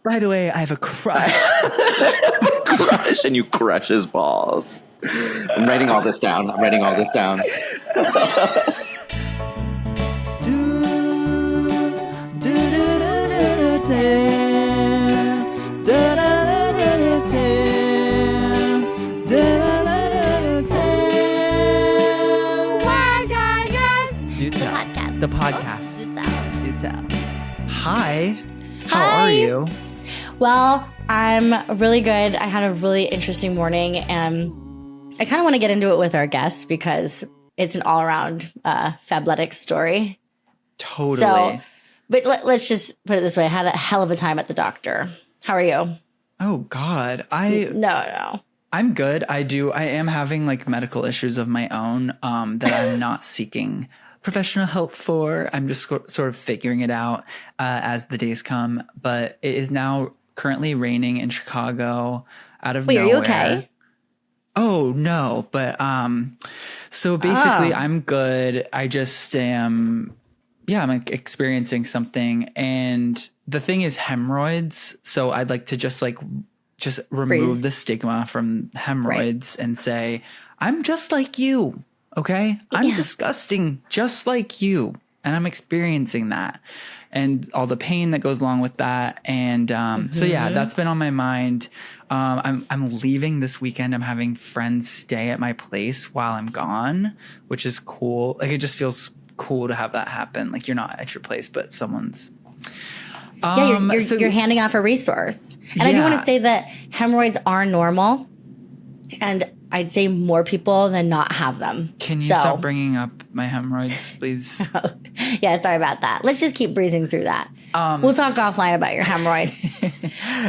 By the way, I have a crush. Crush, and you crush his balls. I'm writing all this down. The podcast. Do tell. Hi. How Hi. are you? Well, I'm really good. I had a really interesting morning, and I kind of want to get into it with our guests because it's an all-around fabletics story. Totally. So, but let's just put it this way. I had a hell of a time at the doctor. How are you? Oh, God. No. I'm good. I am having like medical issues of my own that I'm not seeking professional help for. I'm just sort of figuring it out as the days come. But it is now currently raining in Chicago out of nowhere. Wait, are you okay? Oh, no. But so basically I'm good. I just am, I'm like experiencing something. And the thing is hemorrhoids. So I'd like to just remove the stigma from hemorrhoids and say, I'm just like you. Okay. I'm disgusting, just like you. And I'm experiencing that and all the pain that goes along with that. And so, that's been on my mind. I'm leaving this weekend. I'm having friends stay at my place while I'm gone, which is cool. Like, it just feels cool to have that happen. Like, you're not at your place, but someone's. You're handing off a resource. And I do want to say that hemorrhoids are normal. And I'd say more people than not have them. Can you stop bringing up my hemorrhoids, please? Yeah, sorry about that. Let's just keep breezing through that. We'll talk offline about your hemorrhoids.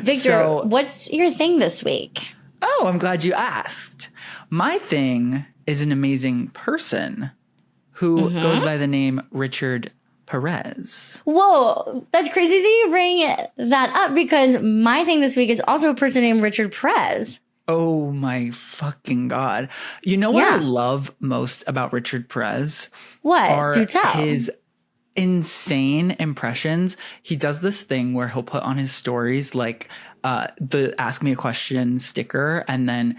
Victor, what's your thing this week? Oh, I'm glad you asked. My thing is an amazing person who goes by the name Richard Perez. Whoa, that's crazy that you bring that up because my thing this week is also a person named Richard Perez. Oh my fucking God. You know what I love most about Richard Perez? What? Do tell. His insane impressions. He does this thing where he'll put on his stories like the Ask Me a Question sticker, and then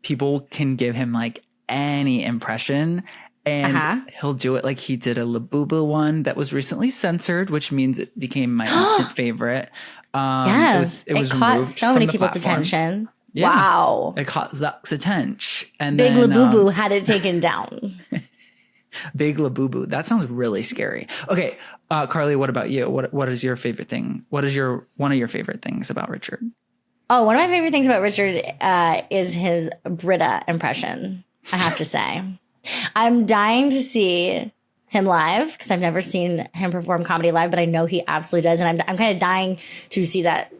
people can give him like any impression. And he'll do it like he did a Labubu one that was recently censored, which means it became my instant favorite. Yes, it caught so many people's attention. Yeah. Wow. It caught Zuck's attention. And Big Labubu had it taken down. Big Labubu. That sounds really scary. Okay, Carly, what about you? What is your favorite thing? What is one of your favorite things about Richard? Oh, one of my favorite things about Richard is his Brita impression, I have to say. I'm dying to see him live because I've never seen him perform comedy live, but I know he absolutely does. And I'm kind of dying to see that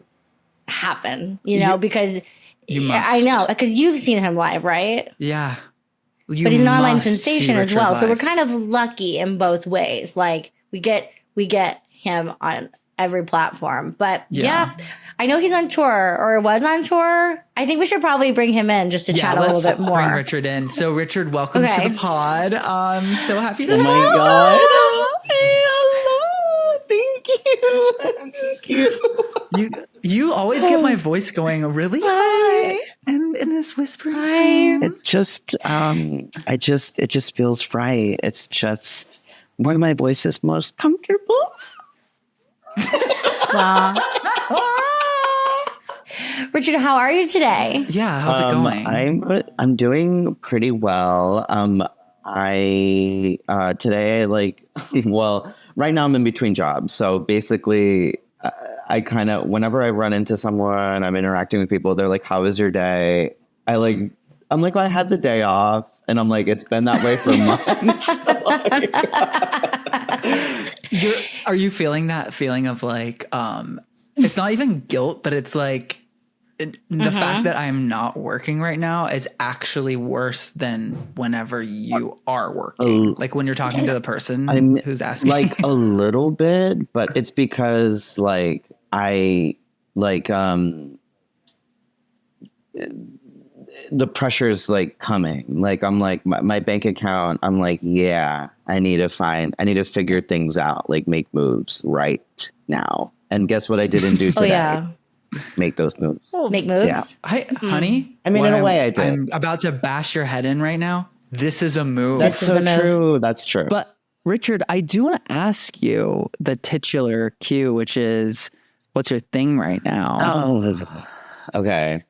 happen, because you must. I know, because you've seen him live, right? Yeah. But he's an online sensation as well. Live. So we're kind of lucky in both ways. Like we get him on every platform. But I know he's on tour or was on tour. I think we should probably bring him in just to chat a little bit more. Bring Richard in. So Richard, welcome to the pod. I'm so happy to have you. Oh my God. Hello. Thank you. You always get my voice going really high and in this whispering tone. It just it just feels right. It's just where my voice is most comfortable. Wow. Richard, how are you today? Yeah, how's it going? I'm doing pretty well. Right now I'm in between jobs. So basically I kind of, whenever I run into someone, I'm interacting with people, they're like, how was your day? I'm like, well, I had the day off. And I'm like, it's been that way for months. Are you feeling that feeling of like, it's not even guilt, but it's like the fact that I'm not working right now is actually worse than whenever you are working. Like when you're talking to the person who's asking. Like a little bit, but it's because like the pressure is like coming. Like I'm like my bank account. I'm like, I need to figure things out. Like make moves right now. And guess what I didn't do today? make those moves. Make moves. Hi, honey. I mean, when in a way I did. I'm about to bash your head in right now. This is a move. That's This is so a move. true. That's true. But Richard, I do want to ask you the titular cue, which is, what's your thing right now? Oh, okay.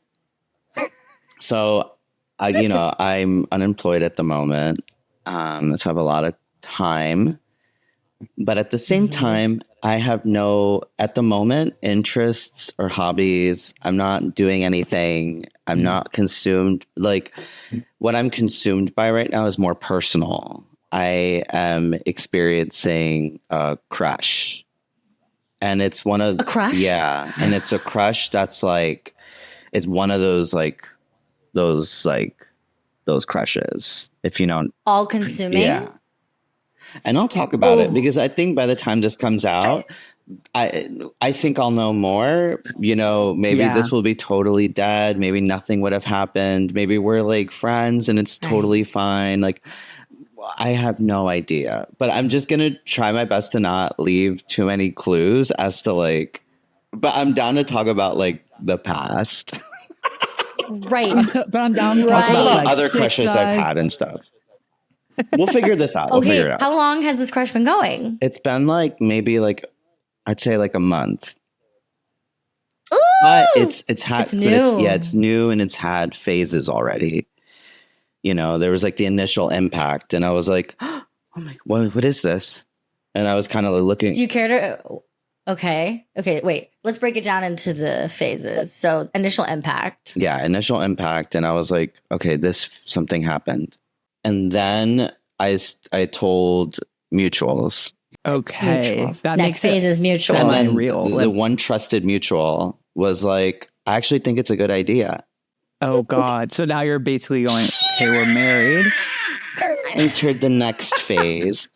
So, I'm unemployed at the moment. So I have a lot of time. But at the same time, I have no, at the moment, interests or hobbies. I'm not doing anything. I'm not consumed. Like, what I'm consumed by right now is more personal. I am experiencing a crush. And it's one of... A crush? Yeah. And it's a crush that's like... It's one of those crushes. If you know... All consuming. Yeah. And I'll talk about it because I think by the time this comes out, I think I'll know more. Maybe this will be totally dead. Maybe nothing would have happened. Maybe we're like friends and it's totally fine. Like, I have no idea. But I'm just going to try my best to not leave too many clues as to like, but I'm down to talk about like the past. Right. But I'm down to Right. talk about like Other crushes I've had and stuff. We'll figure this out. We'll Okay. figure it out. How long has this crush been going? It's been like maybe like I'd say like a month. Ooh, But it's had It's new. it's new and it's had phases already. There was like the initial impact and I was like, oh my, what is this? And I was kind of looking. Do you care to? Okay. Wait. Let's break it down into the phases. So initial impact. Yeah, initial impact. And I was like, okay, something happened. And then I told mutuals. okay, Mutual. that Next makes phase it is mutual. And That's then real. the one trusted mutual was like, I actually think it's a good idea. Oh God! So now you're basically going, "Hey, we're married." Entered the next phase.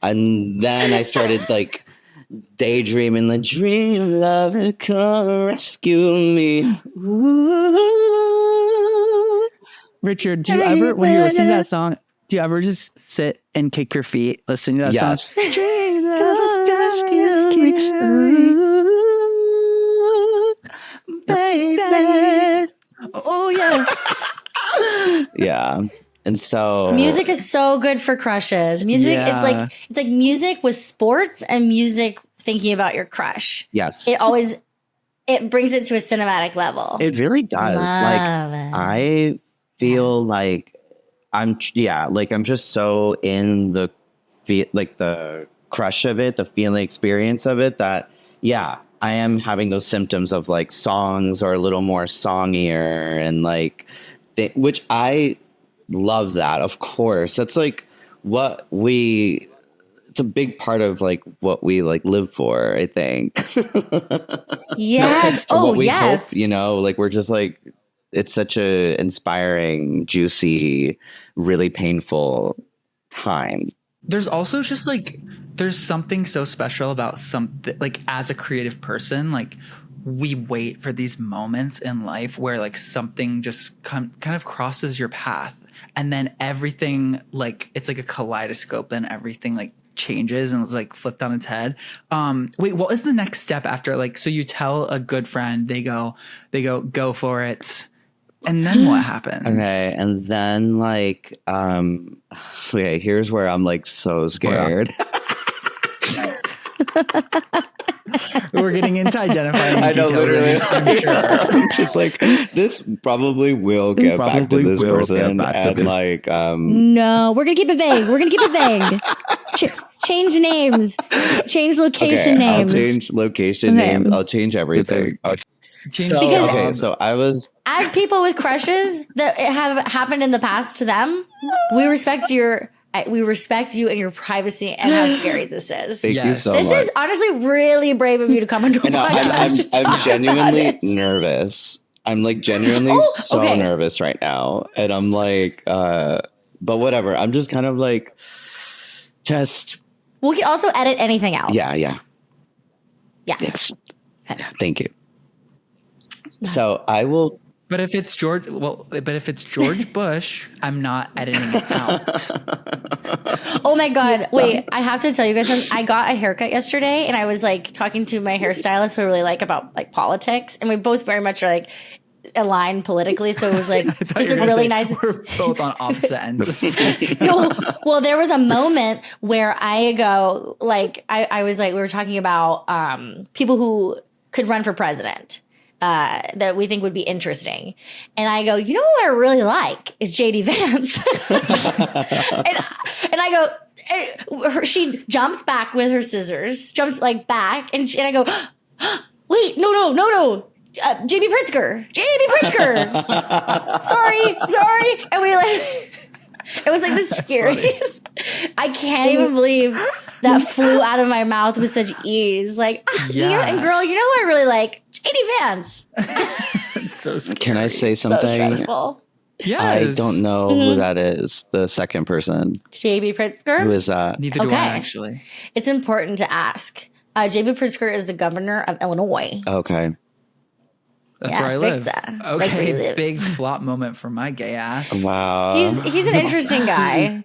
And then I started like daydreaming, the dream of love will come rescue me. Ooh. Richard, do you ever, when you're listening to that song, do you ever just sit and kick your feet listening to that Yes. song? Dream of love rescue me, baby. Oh yeah. Yeah. And so Music is so good for crushes. Music, Yeah. it's like music with sports and music thinking about your crush. yes, It brings it to a cinematic level. it really does. Like Love it. I feel like I'm just so in the the crush of it, the feeling experience of it that I am having those symptoms of like songs or a little more songier and like which I love that, of course. That's like it's a big part of like what we like live for, I think. Yes. Or what Oh, we yes. hope, like we're just like, it's such a inspiring, juicy, really painful time. There's also just like there's something so special about something like as a creative person, like we wait for these moments in life where like something just kind of crosses your path and then everything like it's like a kaleidoscope and everything like changes and it's like flipped on its head. Wait, what is the next step after like so you tell a good friend, they go for it. And then what happens? Okay, and then like here's where I'm like so scared. We're getting into identifying I know, details, literally. I'm sure. I'm just like, this probably will get back to this person and like No, we're gonna keep it vague. We're gonna keep it vague. Change names. Change location names. I'll change location names. I'll change everything. Change Because- job. So I was As people with crushes that have happened in the past to them, we respect you and your privacy and how scary this is. Thank you Yes. so This much. is honestly really brave of you to come onto a I know, podcast. to I'm talk genuinely about it. nervous. I'm like genuinely so okay. nervous right now. And I'm like, but whatever. I'm just kind of like, We can also edit anything out. yeah. Yeah. Yes. Thank you. So I will But if it's George Bush, I'm not editing it out. Oh my God. Wait, I have to tell you guys something. I got a haircut yesterday and I was like talking to my hairstylist who I really like about like politics. And we both very much are like aligned politically. So it was like just a really nice. We're both on opposite ends of the spectrum. No, well, there was a moment where I go like, I was like, we were talking about people who could run for president. That we think would be interesting. And I go, you know what I really like is JD Vance. and I go, she jumps back with her scissors, jumps like back. And I go, wait, no. JB Pritzker. Sorry. And we like, it was like the scariest. I can't even believe that flew out of my mouth with such ease. Like, you know, and girl, you know who I really like? JD Vance. So scary. Can I say So something? stressful. Yes. I don't know who that is. The second person. JB Pritzker. Who is that? Neither do I Okay. actually. It's important to ask. JB Pritzker is the governor of Illinois. Okay. That's Yeah, where I live. Pizza. That's where you Okay, live. big flop moment for my gay ass. Wow. He's an interesting guy.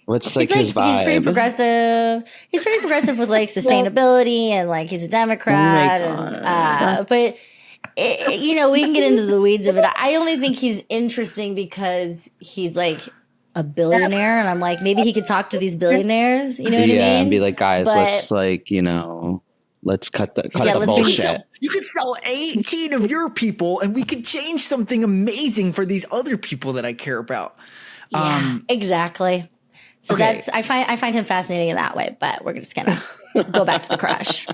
What's like his vibe? He's pretty progressive. He's pretty progressive with like sustainability and like he's a Democrat. God. But you know, we can get into the weeds of it. I only think he's interesting because he's like a billionaire, and I'm like, maybe he could talk to these billionaires. You know what I mean? Yeah, and be like, guys, But- let's like, let's cut the Yeah, let's do bullshit. You could sell 18 of your people and we could change something amazing for these other people that I care about. Yeah, exactly. So okay. I find him fascinating in that way. But we're just gonna go back to the crush.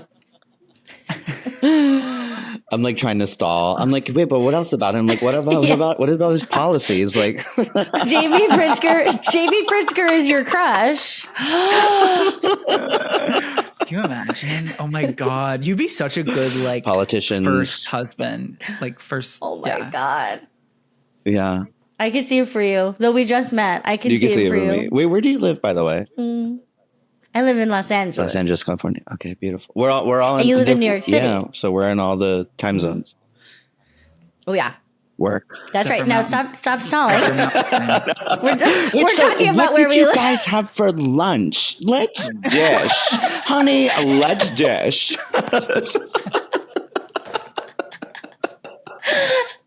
I'm like trying to stall. I'm like, wait, but what else about him? Like, what about his policies? Like, JB Pritzker is your crush. Can you imagine? Oh my God. You'd be such a good like politicians. first husband. Like first. Oh my yeah. God. Yeah. I can see it for you. Though we just met. I can You see can see it for me. you. Wait, where do you live, by the way? I live in Los Angeles. Los Angeles, California. Okay, beautiful. We're all. And you live in New York City. Yeah, so we're in all the time zones. Oh yeah. Work. That's Except right. for Now mountain. stop stalling. we're So talking about what where did we you live. guys have for lunch? Let's dish, honey. Let's dish.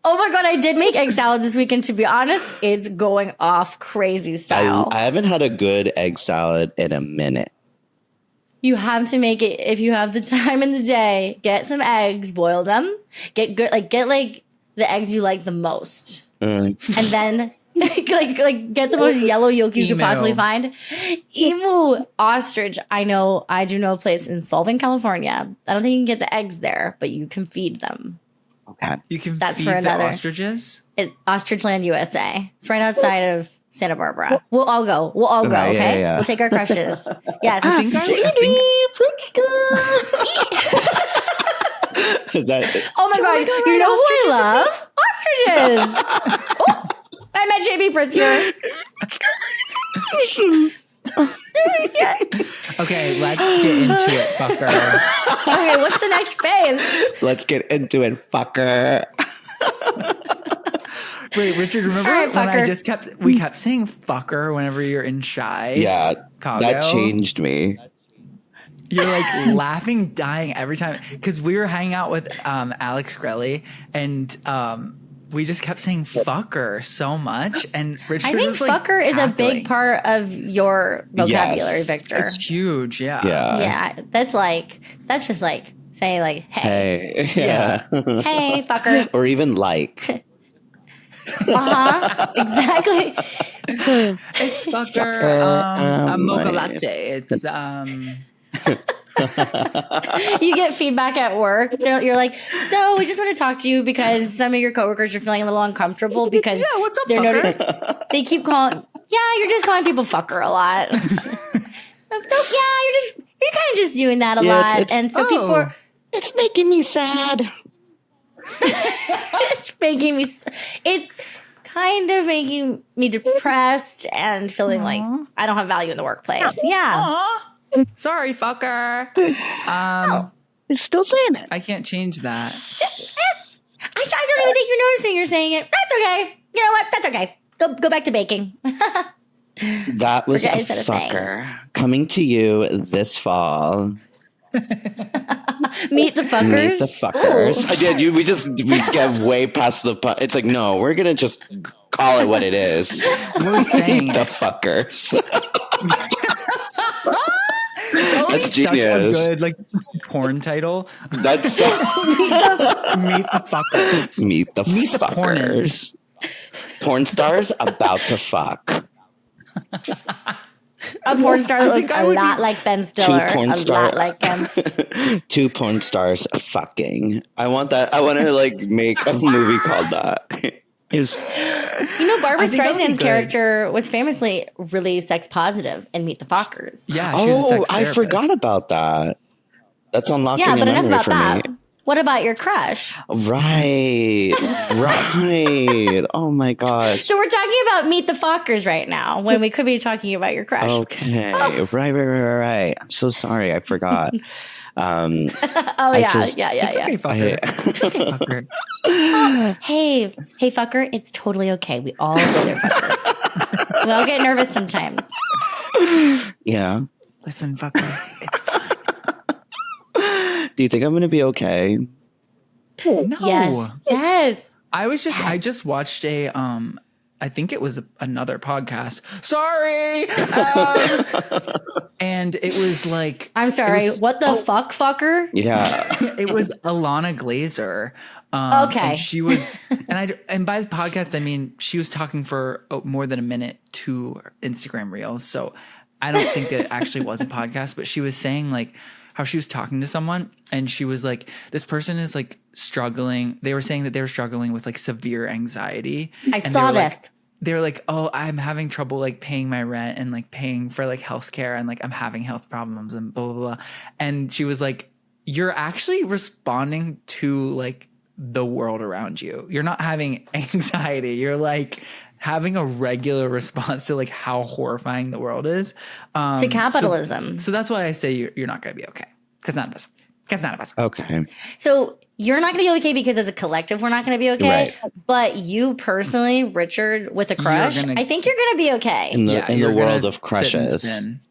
Oh my God, I did make egg salad this weekend. To be honest, it's going off crazy style. I haven't had a good egg salad in a minute. You have to make it if you have the time in the day. Get some eggs, boil them. Get the eggs you like the most, and then like get the most yellow yolk you could Emu. possibly find. Emu ostrich. I know. I do know a place in Solvang, California. I don't think you can get the eggs there, but you can feed them. Okay. You can That's feed for the another. ostriches. Ostrichland, USA. It's right outside of Santa Barbara. We'll all go. Okay, yeah, Okay. yeah. We'll take our crushes. Yeah. I think That, Oh my God. You know who I love? Ostriches. Oh, I met JB Pritzker. Yeah. Okay, let's get into it, fucker. Okay, what's the next phase? let's get into it, fucker. Wait, Richard, remember All right, when fucker. we kept saying fucker whenever you're in Shy? Yeah, Chicago? that changed me. You're like laughing, dying every time because we were hanging out with Alex Grelly and we just kept saying fucker so much. And Richard I think was, like, fucker is a cackling. big part of your vocabulary, Yes. Victor. It's huge, yeah. Yeah. Yeah, that's just like saying like, hey, Hey. Yeah. hey, fucker. Or even like. Exactly. It's fucker. A mocha my- latte. It's You get feedback at work. You're like, so we just want to talk to you because some of your coworkers are feeling a little uncomfortable because yeah. What's up, they're fucker? they keep calling. Yeah, you're just calling people fucker a lot. So yeah, you're kind of just doing that a Yeah, lot, it's- and so people are. It's making me sad. It's making me. It's kind of making me depressed and feeling like I don't have value in the workplace. Yeah. Aw. Sorry, fucker. You're still saying it. I can't change that. I don't even think you you're noticing you're saying it, that's okay. You know what? That's okay. Go back to baking. That was a Forget I said a thing. fucker coming to you this fall. Meet the fuckers. Meet the fuckers. I did. We get way past the. It's like, no, we're gonna just call it what it is. We're saying Meet the it. fuckers. That would be That's such a genius. good like porn title. That's Meet the fuckers. meet the Meet the fuckers. Porn stars about to fuck. A porn star that looks think I a would lot be- like Ben Stiller. porn A star- lot like him. 2 porn stars fucking. I want that. I want to like make a movie called that. Is You know, Barbara I think that would be Streisand's good. character was famously really sex positive in Meet the Fockers. Yeah, she was a oh, sex I therapist. forgot about that. That's unlocking Yeah, a but enough memory about for that. me. What about your crush? Right. Oh my gosh. So we're talking about Meet the Fockers right now when we could be talking about your crush. Okay. Right. I'm so sorry. I forgot. Oh, I yeah, just- yeah. It's okay, fucker. It's okay, fucker. Hey, fucker, it's totally okay. We all go there, fucker. We all get nervous sometimes. Yeah. Listen, fucker. It's Do you think I'm going to be okay? no. Yes. I just watched a I think it was another podcast. Sorry. And it was like I'm sorry. it was- What the fuck, fucker? Yeah. It was Alana Glazer. Okay. And she was, and by the podcast, I mean, she was talking for more than a minute to Instagram Reels. So I don't think that it actually was a podcast, but she was saying like how she was talking to someone and she was like, this person is like struggling. They were saying that they were struggling with like severe anxiety. I And saw they were this. like, they're like, oh, I'm having trouble like paying my rent and like paying for like healthcare and like I'm having health problems and blah, blah, blah. And she was like, you're actually responding to like the world around you. You're not having anxiety. You're like having a regular response to like how horrifying the world is. To capitalism. So that's why I say you're not going to be okay. Because none of us. Okay. So you're not going to be okay because as a collective, we're not going to be okay. Right. But you personally, Richard, with a crush, gonna- I think you're going to be okay. In the you're world gonna of sit and crushes. spin.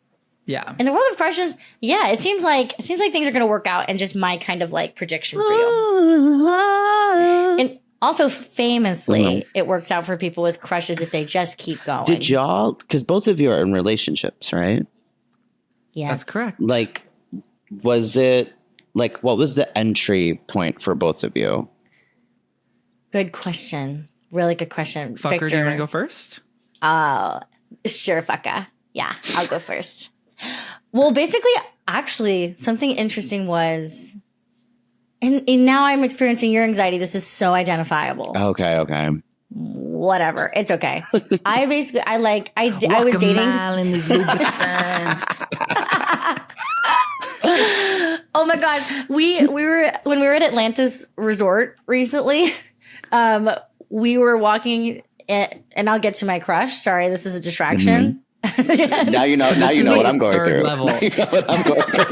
Yeah. In the world of crushes, yeah, it seems like things are going to work out and just my kind of like prediction for you. And also famously, it works out for people with crushes if they just keep going. Did y'all, because both of you are in relationships, right? Yes. That's correct. Like, was it, like, what was the entry point for both of you? Good question. Really good question. Fucker, Victor. do you want to go first? Oh, sure, fucka. Yeah, I'll go first. Well, basically, actually, something interesting was, and now I'm experiencing your anxiety. This is so identifiable. Okay. Whatever, it's okay. I was dating. in these Louboutins. Oh my god, we were when we were at Atlantis Resort recently. We were walking, and I'll get to my crush. Sorry, this is a distraction. Now you know. Now you know what I'm going third through. level. Now you know what I'm going through.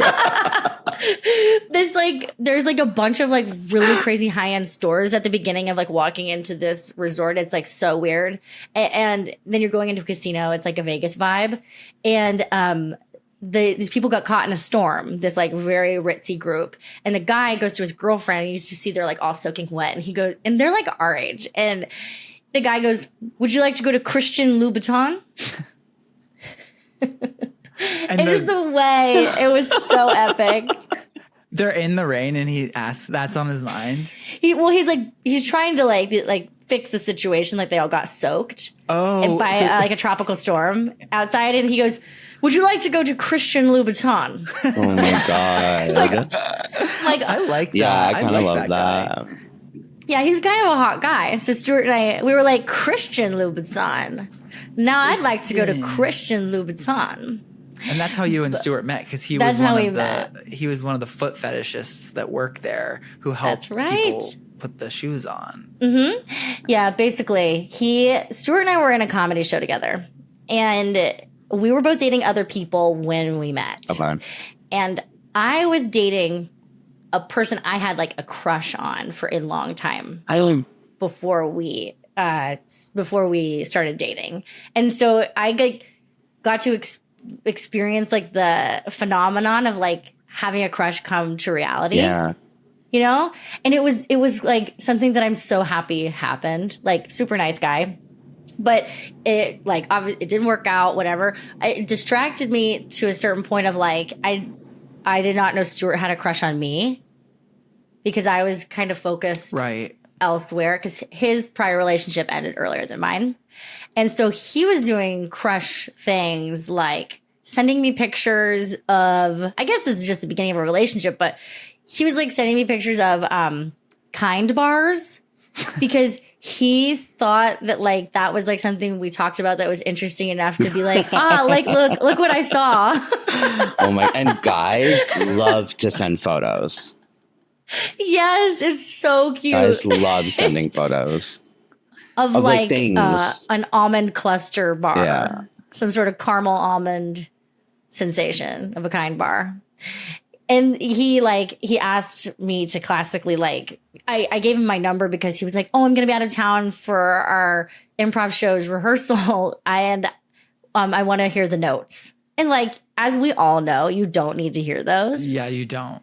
There's like a bunch of like really crazy high end stores at the beginning of like walking into this resort. It's like so weird, and then you're going into a casino. It's like a Vegas vibe, and these people got caught in a storm. This like very ritzy group, and the guy goes to his girlfriend. And you just see they're like all soaking wet, and he goes, and they're like our age, and the guy goes, "Would you like to go to Christian Louboutin?" And It is the way. It was so epic. they're in the rain and he asks, that's on his mind. He's trying to like fix the situation. Like they all got soaked by like a tropical storm outside, and he goes, "Would you like to go to Christian Louboutin?" Oh my god. Like, I like that. Yeah, I kind of like love guy. that. yeah, he's kind of a hot guy. So Stuart and I, we were like, Christian Louboutin. Now I'd like to go to Christian Louboutin. And that's how you and Stuart met, because he That's was how one we of met. he was one of the foot fetishists that work there who helped That's right. people put the shoes on. Yeah, basically, Stuart and I were in a comedy show together, and we were both dating other people when we met. Okay. And I was dating a person I had like a crush on for a long time. I only before we started dating. And so I got to experience like the phenomenon of like having a crush come to reality. Yeah. You know? And it was like something that I'm so happy happened. Like super nice guy. But it like obviously it didn't work out, whatever. It distracted me to a certain point of like I did not know Stuart had a crush on me because I was kind of focused elsewhere because his prior relationship ended earlier than mine. And so he was doing crush things like sending me pictures of, I guess this is just the beginning of a relationship, but he was like sending me pictures of Kind bars because he thought that like that was like something we talked about that was interesting enough to be like, like look what I saw. Oh my! And guys love to send photos. Yes, it's so cute. Guys love sending photos of like things. An almond cluster bar, Yeah. some sort of caramel almond sensation of a Kind bar. And he asked me to classically like, I gave him my number because he was like, oh, I'm going to be out of town for our improv show's rehearsal. And I want to hear the notes. And like, as we all know, you don't need to hear those. Yeah, you don't.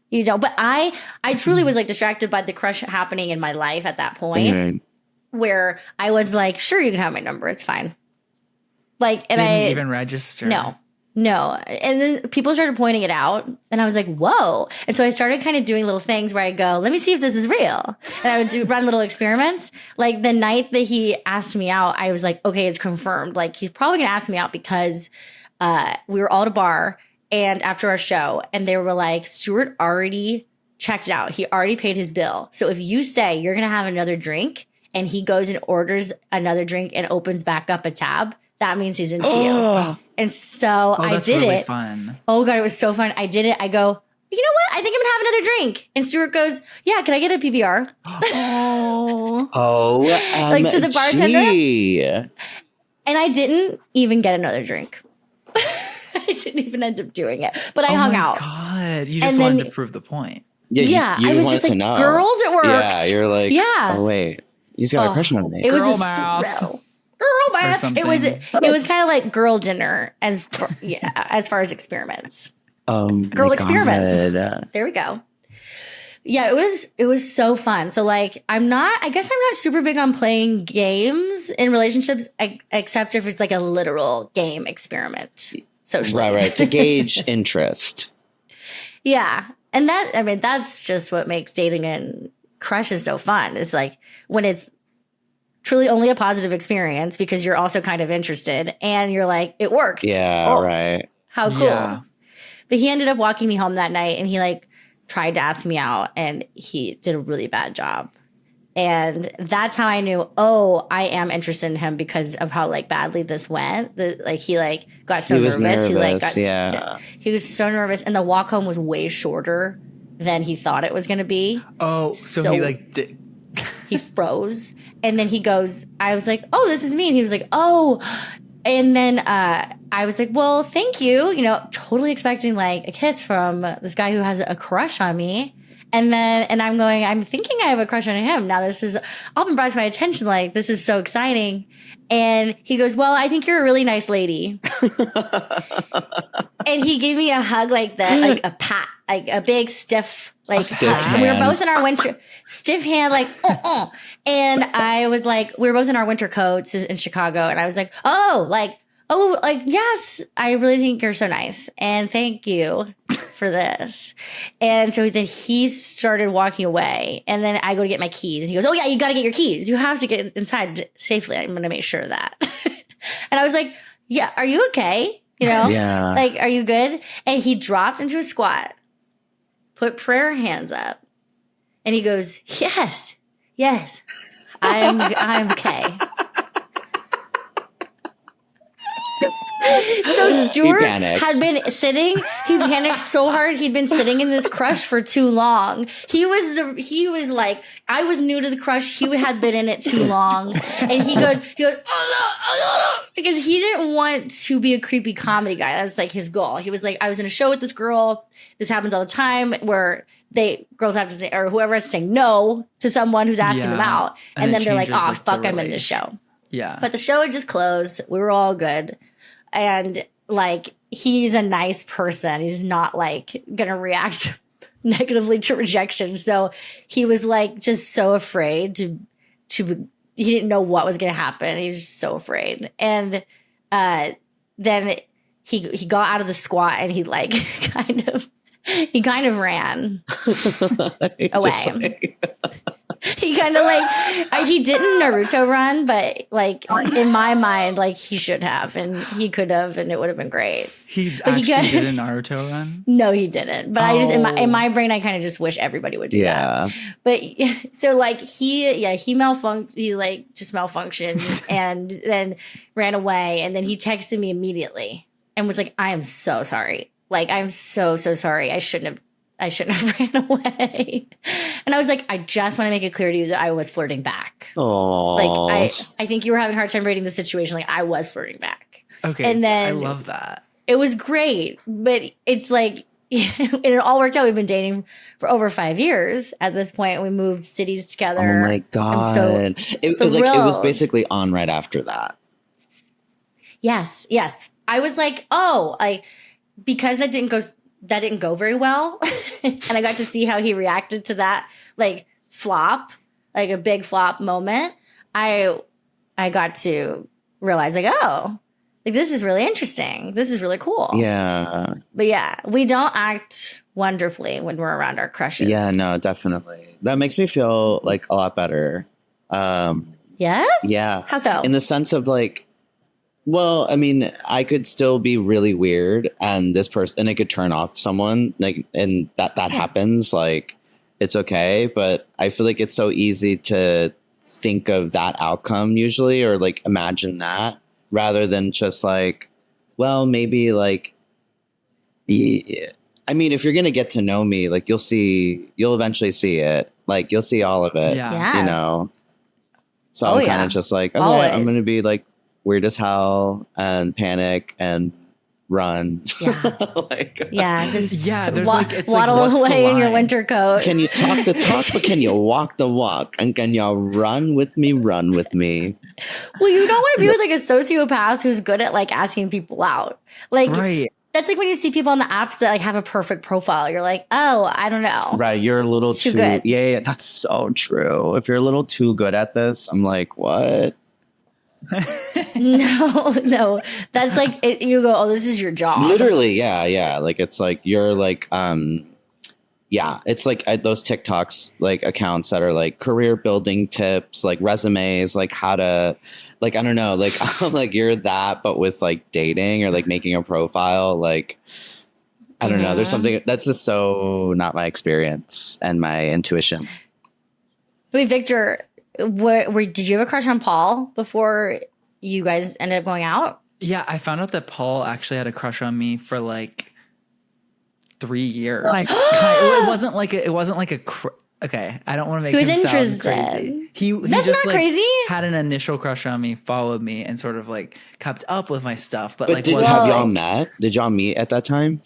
You don't. But I truly was like distracted by the crush happening in my life at that point where I was like, sure, you can have my number. It's fine. Like, and Didn't even register. No. And then people started pointing it out and I was like, whoa. And so I started kind of doing little things where I go, let me see if this is real. And I would run little experiments. Like the night that he asked me out, I was like, okay, it's confirmed. Like he's probably going to ask me out because we were all at a bar and after our show and they were like, Stuart already checked out. He already paid his bill. So if you say you're going to have another drink and he goes and orders another drink and opens back up a tab, that means he's into you. And so I did really it. Fun. Oh God, it was so fun. I did it. I go, you know what? I think I'm gonna have another drink. And Stuart goes, yeah, can I get a PBR? Like to the bartender. And I didn't even get another drink. I didn't even end up doing it. But I hung out. God, you just wanted to prove the point. Yeah, I was just like, girls, it worked. Yeah, you're like, oh wait, he's got a crush on me. It was Girl a math. Girl math. It was kind of like girl dinner as far as experiments. Girl experiments. There we go. Yeah, it was so fun. So like I guess I'm not super big on playing games in relationships except if it's like a literal game experiment socially. Right, to gauge interest. Yeah. And that's just what makes dating and crushes so fun. Is like when it's truly only a positive experience because you're also kind of interested and you're like, it worked. Yeah, right. How cool. Yeah. But he ended up walking me home that night and he like tried to ask me out and he did a really bad job. And that's how I knew, I am interested in him because of how like badly this went. He like got so nervous. He was so nervous and the walk home was way shorter than he thought it was going to be. Oh, so he like he froze. And then he goes, I was like, oh, this is me. And he was like, oh. And then I was like, well, thank you. You know, totally expecting like a kiss from this guy who has a crush on me. And I'm thinking I have a crush on him. Now this is all been brought to my attention. Like, this is so exciting. And he goes, well, I think you're a really nice lady. And he gave me a hug like that, like a pat, like a big stiff, like hug. We were both in our winter stiff hand, like, And I was like, we were both in our winter coats in Chicago. And I was like, yes, I really think you're so nice. And thank you for this. And so then he started walking away. And then I go to get my keys. And he goes, oh, yeah, you got to get your keys. You have to get inside safely. I'm going to make sure of that. And I was like, yeah, are you okay? You know, like, are you good? And he dropped into a squat, put prayer hands up. And he goes, yes, I'm okay. So Stuart panicked. He panicked so hard. He'd been sitting in this crush for too long. He was like, I was new to the crush. He had been in it too long. And he goes, oh no, because he didn't want to be a creepy comedy guy. That was like his goal. He was like, I was in a show with this girl. This happens all the time where girls have to say, or whoever has to say no to someone who's asking them out. And then they're like, oh, fuck, I'm in this show. Yeah. But the show had just closed. We were all good. And like, he's a nice person. He's not like going to react negatively to rejection. So he was like just so afraid to he didn't know what was going to happen. He was just so afraid. And then he got out of the squat and he like kind of ran away. He kind of like, he didn't Naruto run, but like in my mind, like he should have, and he could have, and it would have been great. He actually did a Naruto run? No, he didn't. But I just, in my brain, I kind of just wish everybody would do that. But so like he like just malfunctioned and then ran away. And then he texted me immediately and was like, I am so sorry. Like, I'm so sorry. I shouldn't have ran away. And I was like, I just want to make it clear to you that I was flirting back. Oh, like I think you were having a hard time reading the situation. Like, I was flirting back. Okay. And then I love that. It was great, but it's like it all worked out. We've been dating for over 5 years at this point. We moved cities together. Oh my God. It was basically on right after that. Yes. I was like, because that didn't go very well. And I got to see how he reacted to that like flop, like a big flop moment. I got to realize like, oh, like this is really interesting. This is really cool. Yeah. But yeah, we don't act wonderfully when we're around our crushes. Yeah, no, definitely. That makes me feel like a lot better. Yes? Yeah. How so? In the sense of like, well, I mean, I could still be really weird and it could turn off someone like, and that happens. Like, it's okay. But I feel like it's so easy to think of that outcome usually, or like imagine that rather than just like, well, maybe like, yeah. I mean, if you're going to get to know me, like you'll eventually see it. Like you'll see all of it, Yes. you know? So I'm kind of just like, okay, Always. I'm going to be like, weird as hell and panic and run. Yeah. Just there's like, it's waddle like, what's the away in your line? winter coat. Can you talk the talk, but can you walk the walk? And can you run with me? Run with me. Well, you don't want to be with like a sociopath who's good at like asking people out. Like, Right. That's like when you see people on the apps that like have a perfect profile. You're like, oh, I don't know. Right. You're a little too good. Yeah, that's so true. If you're a little too good at this, I'm like, what? No. That's like you go, oh, this is your job. Literally, yeah. Like it's like you're like it's like those TikToks like accounts that are like career building tips, like resumes, like how to like I don't know, like I'm like you're that but with like dating or like making a profile, like I don't know, there's something that's just so not my experience and my intuition. Wait, Victor, did you have a crush on Paul before you guys ended up going out? Yeah, I found out that Paul actually had a crush on me for like 3 years. It wasn't like okay, I don't want to make him sound crazy. He That's just not like crazy. had an initial crush on me, followed me, and sort of like kept up with my stuff. But like, have y'all met? Did y'all meet at that time?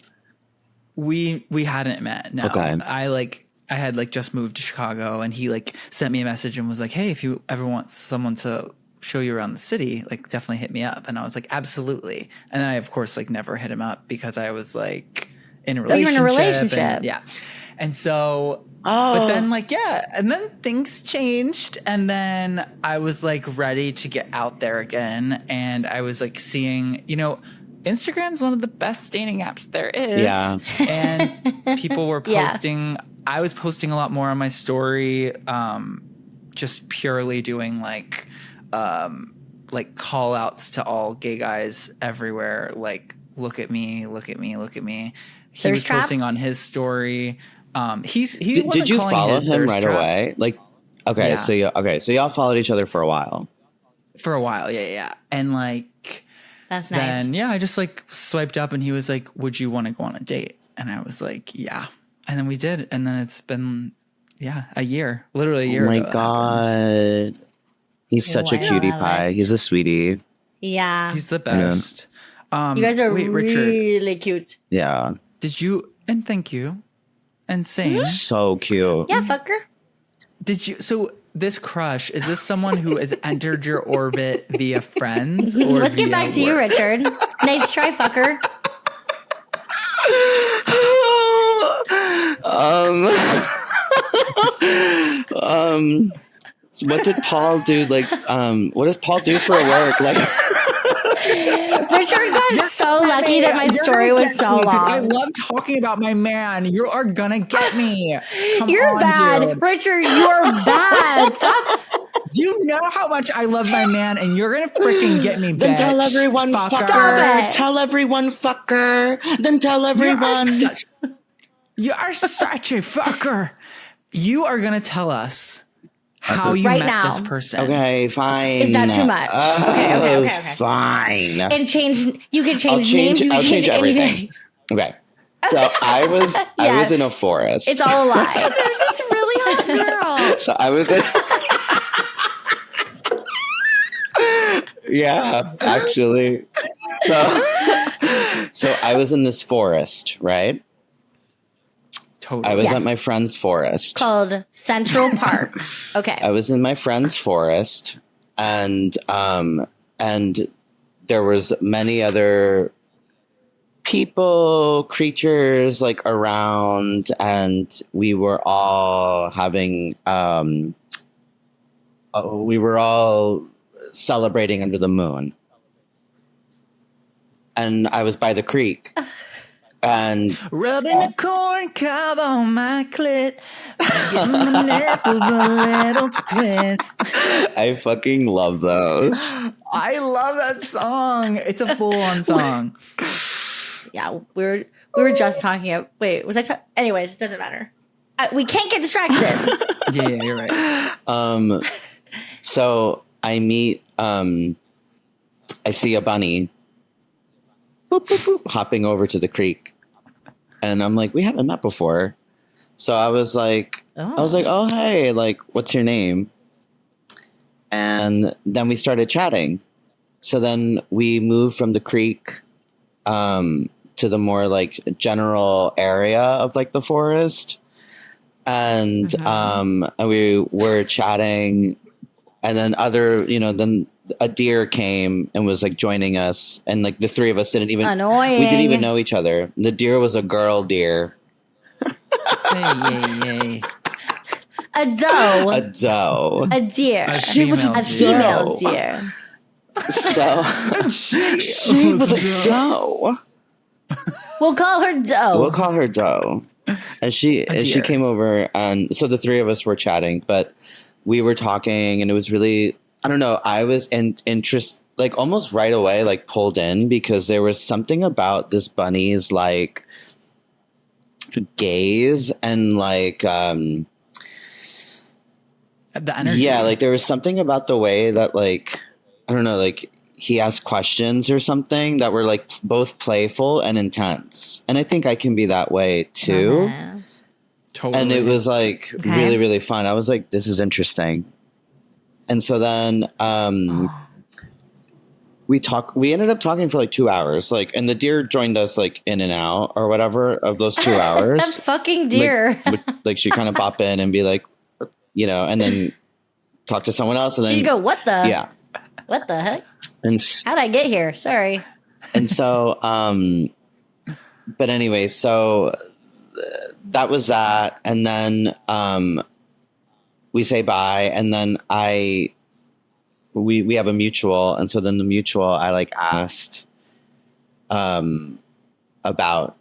We hadn't met. No, okay. I had like just moved to Chicago, and he like sent me a message and was like, "Hey, if you ever want someone to show you around the city, like definitely hit me up." And I was like, "Absolutely." And then I of course like never hit him up because I was like in a relationship. You were in a relationship. Yeah. And so, but then like, and then things changed. And then I was like ready to get out there again. And I was like seeing, Instagram's one of the best dating apps there is. Yeah. And people were posting, I was posting a lot more on my story, just purely doing like call outs to all gay guys everywhere. Like, look at me, look at me, look at me. He was posting on his story. Did you follow him right away? Like, okay, so y'all followed each other for a while. Yeah. And like, That's nice. then I just like swiped up and he was like, would you want to go on a date? And I was like, yeah. And then we did. And then it's been, a year, literally a year Oh my ago that happened. God. He's such a Wow. cutie pie. He's a sweetie. Yeah. He's the best. You guys are wait, Richard, really cute. Yeah. did you, and thank you, and same. So cute. Yeah, fucker. Did you, so this crush, is this someone who has entered your orbit via friends or Let's get via back to you, work? Richard. Nice try, fucker. So what did Paul do? Like, what does Paul do for work? Like, Richard got so lucky that my You're story gonna was get so me, 'cause I long. love talking about my man. You are gonna get me. Come You're on, bad. dude. Richard, you're bad. Stop. You know how much I love my man, and you're gonna freaking get me, then bitch. tell everyone, Fucker. fucker. Stop it. Tell everyone, fucker. Then tell You are everyone. such a fucker. You are gonna tell us how you Right met now. this person. Okay, fine. Is that too much? Okay. Fine. And change. You can I'll change names. You I'll can change everything. anything. Okay. So I was Yeah. in a forest. It's all a lie. There's this really hot girl. So I was in. Yeah, actually. So I was in this forest, right? Totally. I was Yes. at my friend's forest. Called Central Park. Okay. I was in my friend's forest, and there was many other people, creatures like around, and we were all having we were all celebrating under the moon. And I was by the creek. And Rubbing the corn cob on my clit, giving my nipples a little twist. I fucking love those. I love that song. It's a full-on song. Yeah, we were just talking. Wait, was I? Anyways, it doesn't matter. We can't get distracted. Yeah, you're right. So I meet, I see a bunny boop, boop, boop, hopping over to the creek. And I'm like, we haven't met before. So I was like, oh, hey, like, what's your name? And then we started chatting. So then we moved from the creek to the more like general area of like the forest. And we were chatting, and then then a deer came and was like joining us, and like the three of us didn't even know each other. The deer was a girl deer. Hey. A doe. A doe. A deer. She was A female deer. So she was a doe. We'll call her doe. We'll call her doe. And she deer. came over, and so the three of us were chatting, but we were talking, and it was really, I don't know, I was interest like almost right away, like pulled in, because there was something about this bunny's like gaze and like The energy. yeah, like there was something about the way that like, I don't know, like he asked questions or something that were like both playful and intense. And I think I can be that way too. Totally. And it was like really, really fun. I was like, this is interesting. And so then we ended up talking for like 2 hours, like, and the deer joined us like in and out or whatever of those 2 hours. That fucking deer. Like she kind of pop in and be like, and then talk to someone else. And then She'd go, what the? yeah. What the heck? And How'd I get here? Sorry. And so, but anyway, so that was that. And then we say bye. And then we have a mutual. And so then the mutual, I like asked about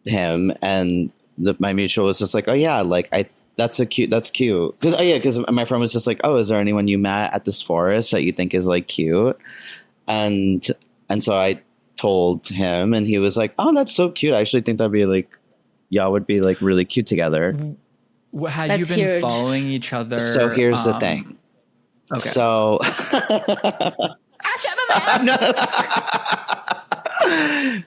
him. And my mutual was just like, oh yeah, like that's cute. Because my friend was just like, oh, is there anyone you met at this forest that you think is like cute? And so I told him, and he was like, oh, that's so cute. I actually think that'd be like, y'all would be like really cute together. Had That's you been huge. following each other? So here's the thing. Okay. So I shut my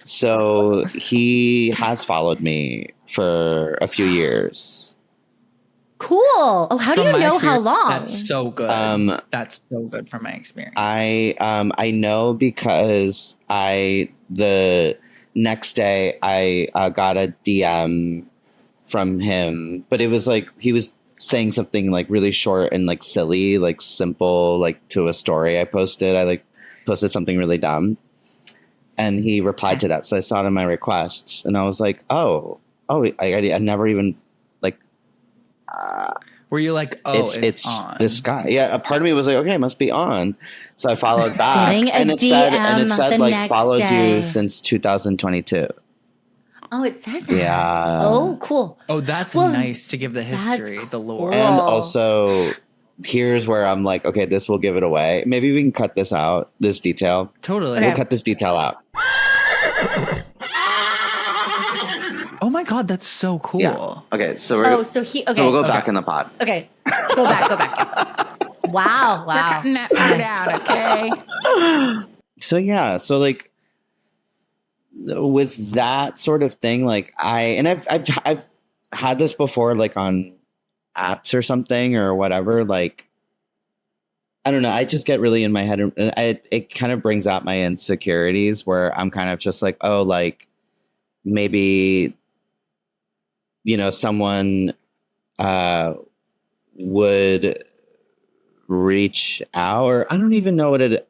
So he has followed me for a few years. Cool. Oh, how do From you my know how experience, long? That's so good. That's so good from my experience. I know because the next day I got a DM from him, but it was like he was saying something like really short and like silly, like simple, like to a story I posted. I like posted something really dumb, and he replied to that. So I saw it in my requests, and I was like, I never even like. Were you like, oh, it's on? This guy. Yeah, a part of me was like, okay, it must be on. So I followed back, Getting a and it said the like next followed day. you since 2022. Oh, it says that. Yeah. Oh, cool. Oh, that's Well, nice to give the history, the lore. cool. And also, here's where I'm like, okay, this will give it away. Maybe we can cut this out, this detail. Totally. Okay. We'll cut this detail out. Oh my God, that's so cool. Yeah. Okay, so Oh, so he. Okay. so we'll go back in the pod. Okay. Go back. Wow. We're cutting that part out, okay? So yeah, so like with that sort of thing, like I've had this before, like on apps or something or whatever. Like I don't know, I just get really in my head, and it kind of brings out my insecurities where I'm kind of just like, oh, like maybe someone would reach out, or I don't even know what it.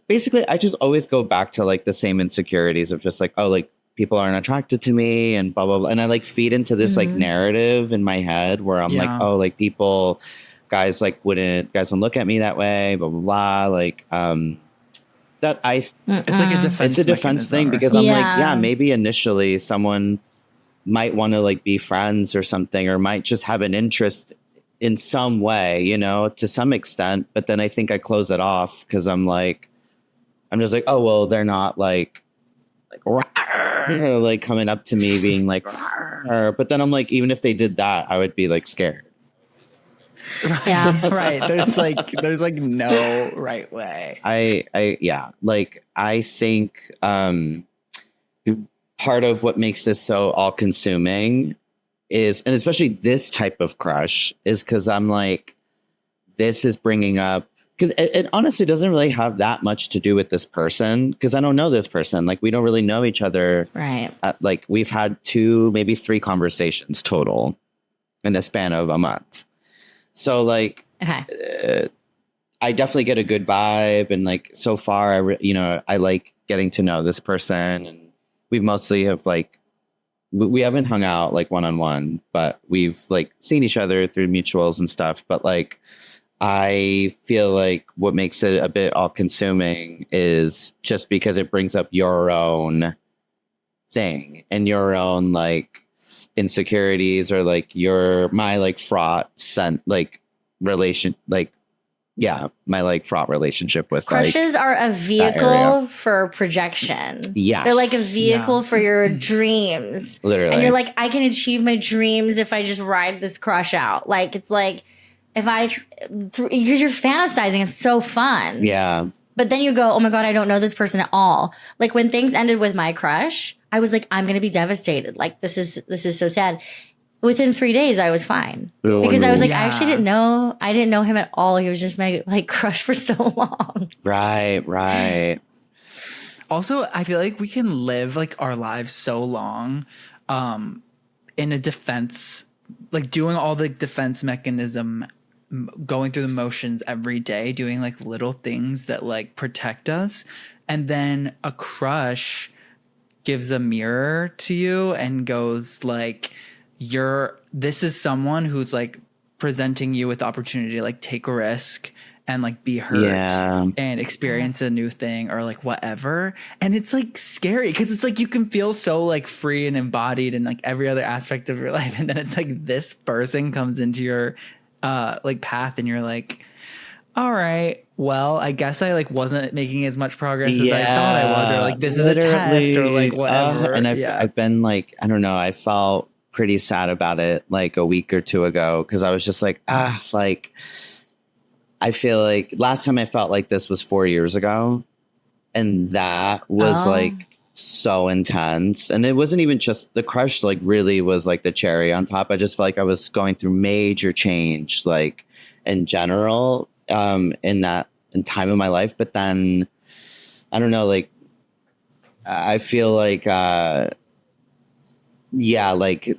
Basically I just always go back to like the same insecurities of just like, oh, like people aren't attracted to me and blah blah blah, and I like feed into this like narrative in my head where I'm like, oh, like guys don't look at me that way, blah blah blah, like that it's like a defense. It's a defense thing because I'm like, yeah, maybe initially someone might want to like be friends or something, or might just have an interest in some way, to some extent. But then I think I close it off because I'm just like, oh, well, they're not like like coming up to me being like, but then I'm like, even if they did that, I would be like scared. Yeah. Right. There's like no right way. I think part of what makes this so all consuming is, and especially this type of crush, is because I'm like, this is bringing up, because it honestly doesn't really have that much to do with this person, because I don't know this person. Like, we don't really know each other. Right. Like, we've had 2, maybe 3 conversations total in the span of a month. So like, I definitely get a good vibe, and like so far, I like getting to know this person, and we've mostly have like, we haven't hung out like one-on-one, but we've like seen each other through mutuals and stuff. But like, I feel like what makes it a bit all consuming is just because it brings up your own thing and your own like insecurities, or like my like fraught my like fraught relationship with crushes are a vehicle for projection. Yes. They're like a vehicle for your dreams. Literally. And you're like, I can achieve my dreams if I just ride this crush out. Like, it's like, because you're fantasizing, it's so fun. Yeah. But then you go, oh my God, I don't know this person at all. Like, when things ended with my crush, I was like, I'm going to be devastated. Like, this is so sad. Within 3 days, I was fine, because I was like, I actually didn't know him at all. He was just my like crush for so long. Right. Also, I feel like we can live like our lives so long in a defense, like doing all the defense mechanism, going through the motions every day, doing like little things that like protect us. And then a crush gives a mirror to you and goes like, this is someone who's like presenting you with the opportunity to like take a risk and like be hurt and experience a new thing or like whatever. And it's like scary because it's like you can feel so like free and embodied in like every other aspect of your life. And then it's like this person comes into your like path and you're like, all right, well, I guess I like wasn't making as much progress as I thought I was, or like this is a test or like whatever. And I've been like, I don't know, I felt pretty sad about it like a week or 2 ago, because I was just like, like I feel like last time I felt like this was 4 years ago, And that was like so intense. And it wasn't even just the crush, like really was like the cherry on top. I just felt like I was going through major change, like in general, in time of my life. But then I don't know, like I feel like like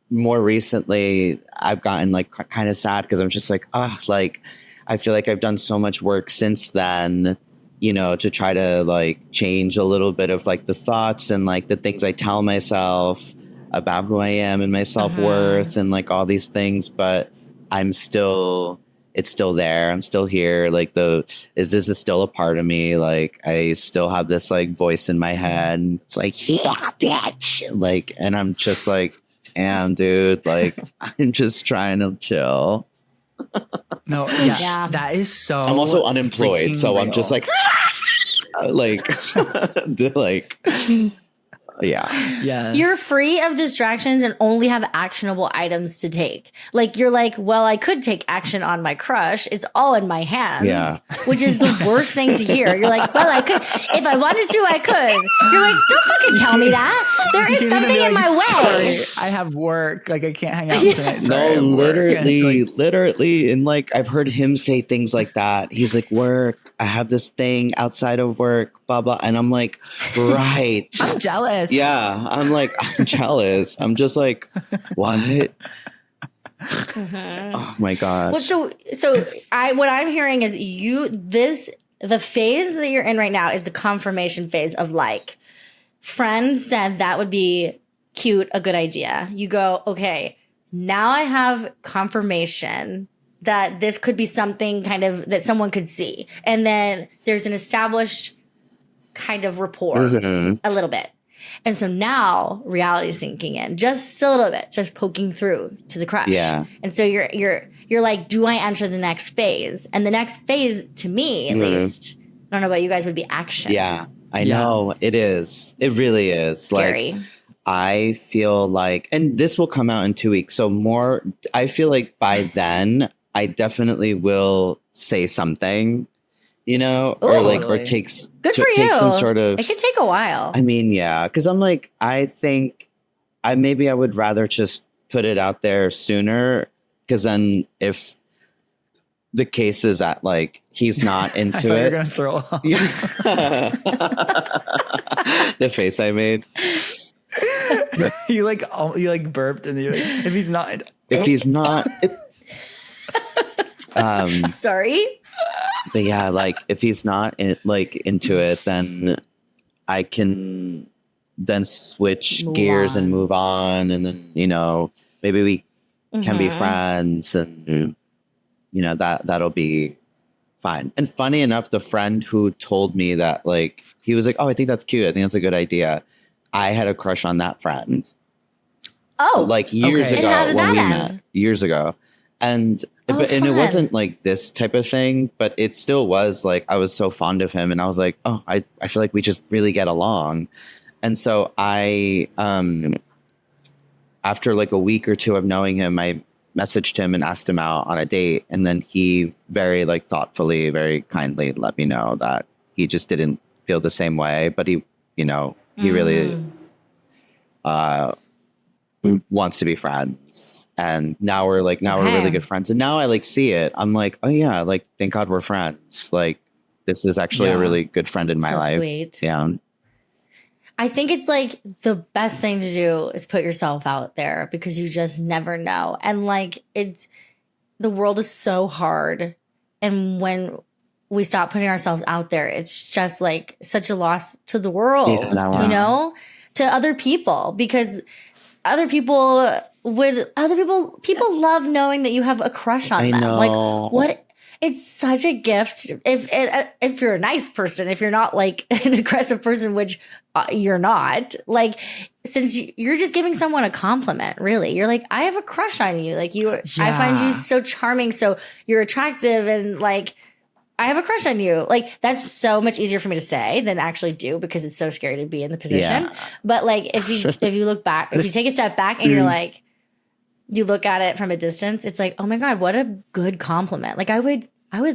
more recently I've gotten like kind of sad because I'm just like, like I feel like I've done so much work since then, to try to like change a little bit of like the thoughts and like the things I tell myself about who I am and my self-worth and like all these things. But it's still there. I'm still here. Like this is still a part of me. Like I still have this like voice in my head. It's like, yeah, bitch. Like, and I'm just like, damn, dude, like I'm just trying to chill. No, yeah, that is so. I'm also unemployed, so real. I'm just like, like, yeah. You're free of distractions and only have actionable items to take. Like you're like, well, I could take action on my crush. It's all in my hands, which is the worst thing to hear. You're like, well, I could, if I wanted to, I could. You're like, don't fucking tell me that. There is something in my way. I have work. Like I can't hang out tonight. No, literally. And like, I've heard him say things like that. He's like, work. I have this thing outside of work, blah, blah. And I'm like, right. I'm jealous. Yeah, I'm like, I'm jealous. I'm just like, what? Oh my gosh. Well, what I'm hearing is the phase that you're in right now is the confirmation phase of like, friend said that would be cute, a good idea. You go, okay, now I have confirmation that this could be something kind of that someone could see. And then there's an established kind of rapport a little bit. And so now reality is sinking in just a little bit, just poking through to the crush. Yeah. And so you're like, do I enter the next phase? And the next phase, to me at least, I don't know about you guys, would be action. Yeah, I know it is. It really is. Scary. Like, I feel like, and this will come out in 2 weeks. So I feel like by then I definitely will say something. Or takes good for you. Some sort of. It could take a while. I mean, yeah, because I'm like, I think I would rather just put it out there sooner, because then if the case is that like he's not into it, you're gonna throw up. Yeah. The face I made. you burped and you're like, if he's not, Sorry. But yeah, like if he's not into it, then I can then switch gears and move on, and then maybe we can be friends, and that'll be fine. And funny enough, the friend who told me that, like, he was like, "Oh, I think that's cute. I think that's a good idea." I had a crush on that friend. Oh, like years ago when we met. Years ago. And it wasn't like this type of thing, but it still was like I was so fond of him, and I was like, oh, I feel like we just really get along. And so I after like a week or two of knowing him, I messaged him and asked him out on a date, and then he very like thoughtfully, very kindly let me know that he just didn't feel the same way, but he really wants to be friends. And now we're really good friends. And now I like see it. I'm like, oh yeah, like thank God we're friends. Like this is actually a really good friend in my life. Sweet. Yeah. I think it's like the best thing to do is put yourself out there, because you just never know. And like the world is so hard. And when we stop putting ourselves out there, it's just like such a loss to the world, to other people, because people love knowing that you have a crush on them. Know. Like what? It's such a gift if you're a nice person, if you're not like an aggressive person, which you're not. Like, since you're just giving someone a compliment, really, you're like, I have a crush on you. Like I find you so charming, so you're attractive, and like I have a crush on you. Like that's so much easier for me to say than actually do, because it's so scary to be in the position. Yeah. But like if you look back, if you take a step back and you're like, you look at it from a distance, it's like, oh my God, what a good compliment. Like I would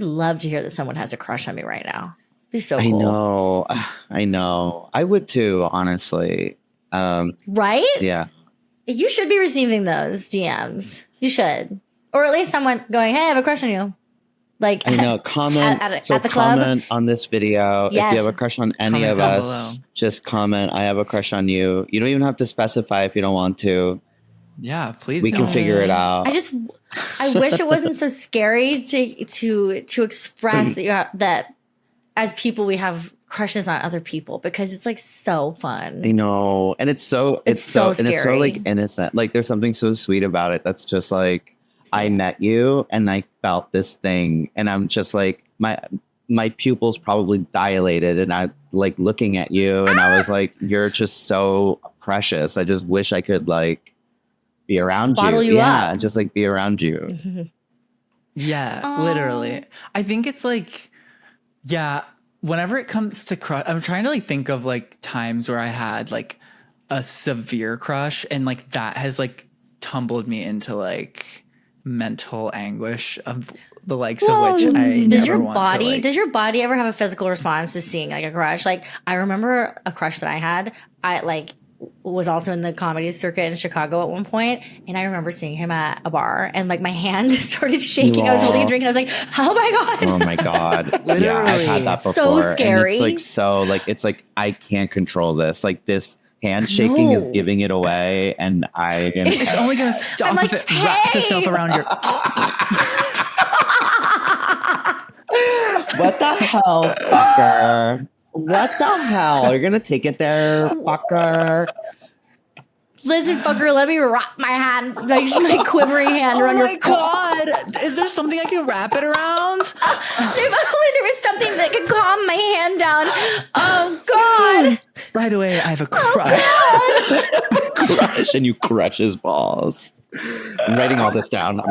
love to hear that someone has a crush on me right now. Be so cool. I know. I would too, honestly. Right? Yeah. You should be receiving those DMs. You should. Or at least someone going, hey, I have a crush on you. Like, I know. Comment at the club. Comment on this video. Yes. If you have a crush on any Comment of down us, below. just comment, I have a crush on you. You don't even have to specify if you don't want to. Yeah, please. We can don't. figure it out. I wish it wasn't so scary to express that as people we have crushes on other people, because it's like so fun. I know. And it's so so and it's so like scary. innocent. Like there's something so sweet about it. That's just like, I met you and I felt this thing, and I'm just like, my pupils probably dilated, and I like looking at you, and I was like, you're just so precious. I just wish I could like be around Bottle you yeah, up. just like be around you. Yeah, Aw. literally. I think it's like, yeah, whenever it comes to crush, I'm trying to like think of like times where I had like a severe crush, and like that has like tumbled me into like mental anguish of the likes of which I Does never your want body to, like, does your body ever have a physical response to seeing like a crush? Like I remember a crush that I had. I like was also in the comedy circuit in Chicago at one point, and I remember seeing him at a bar, and like my hand started shaking. I was holding a drink, and I was like, "Oh my god!" Oh my god. Yeah, I've had that before. So scary. And it's like I can't control this. Like this hand shaking is giving it away, and it's only gonna stop like, if it wraps hey! itself around your. What the hell, fucker? What the hell? You're gonna take it there, fucker? Listen, fucker, let me wrap my hand, like my quivering hand around Oh my your. god! Is there something I can wrap it around? If only there was something that could calm my hand down. Oh god! By the way, I have a crush. Crush, and you crush his balls. I'm writing all this down. You're